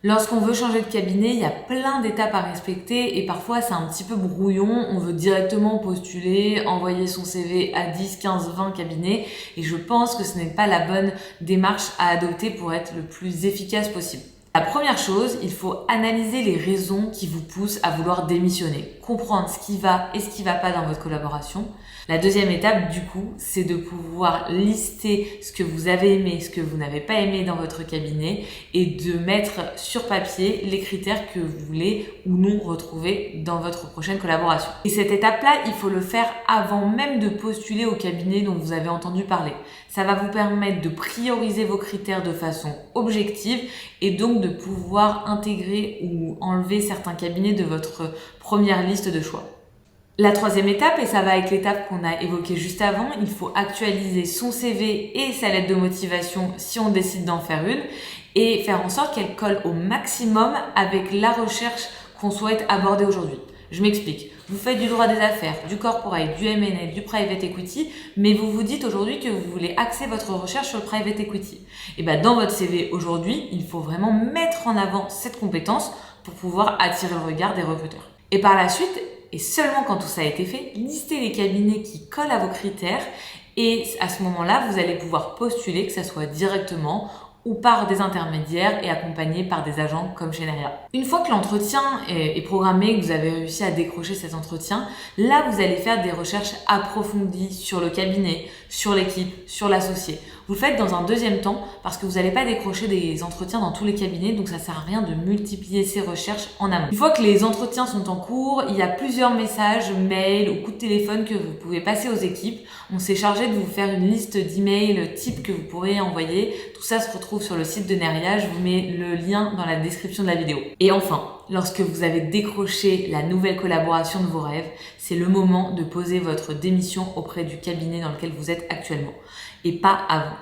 Lorsqu'on veut changer de cabinet, il y a plein d'étapes à respecter et parfois c'est un petit peu brouillon. On veut directement postuler, envoyer son CV à 10, 15, 20 cabinets et je pense que ce n'est pas la bonne démarche à adopter pour être le plus efficace possible. La première chose, il faut analyser les raisons qui vous poussent à vouloir démissionner, comprendre ce qui va et ce qui ne va pas dans votre collaboration. La deuxième étape, du coup, c'est de pouvoir lister ce que vous avez aimé, ce que vous n'avez pas aimé dans votre cabinet et de mettre sur papier les critères que vous voulez ou non retrouver dans votre prochaine collaboration. Et cette étape-là, il faut le faire avant même de postuler au cabinet dont vous avez entendu parler. Ça va vous permettre de prioriser vos critères de façon objective et donc de pouvoir intégrer ou enlever certains cabinets de votre première liste de choix. La troisième étape, et ça va avec l'étape qu'on a évoquée juste avant, il faut actualiser son CV et sa lettre de motivation si on décide d'en faire une et faire en sorte qu'elle colle au maximum avec la recherche qu'on souhaite aborder aujourd'hui. Je m'explique. Vous faites du droit des affaires, du corporate, du M&A, du private equity, mais vous vous dites aujourd'hui que vous voulez axer votre recherche sur le private equity. Et bien dans votre CV aujourd'hui, il faut vraiment mettre en avant cette compétence pour pouvoir attirer le regard des recruteurs. Et par la suite, et seulement quand tout ça a été fait, listez les cabinets qui collent à vos critères et à ce moment-là, vous allez pouvoir postuler, que ce soit directement ou par des intermédiaires et accompagné par des agents comme chez Neria. Une fois que l'entretien est programmé, que vous avez réussi à décrocher cet entretien, là vous allez faire des recherches approfondies sur le cabinet, sur l'équipe, sur l'associé. Vous le faites dans un deuxième temps parce que vous n'allez pas décrocher des entretiens dans tous les cabinets, donc ça ne sert à rien de multiplier ces recherches en amont. Une fois que les entretiens sont en cours, il y a plusieurs messages, mails ou coups de téléphone que vous pouvez passer aux équipes. On s'est chargé de vous faire une liste d'emails type que vous pourrez envoyer. Tout ça se retrouve sur le site de Neria, je vous mets le lien dans la description de la vidéo. Et enfin, lorsque vous avez décroché la nouvelle collaboration de vos rêves, c'est le moment de poser votre démission auprès du cabinet dans lequel vous êtes actuellement et pas avant.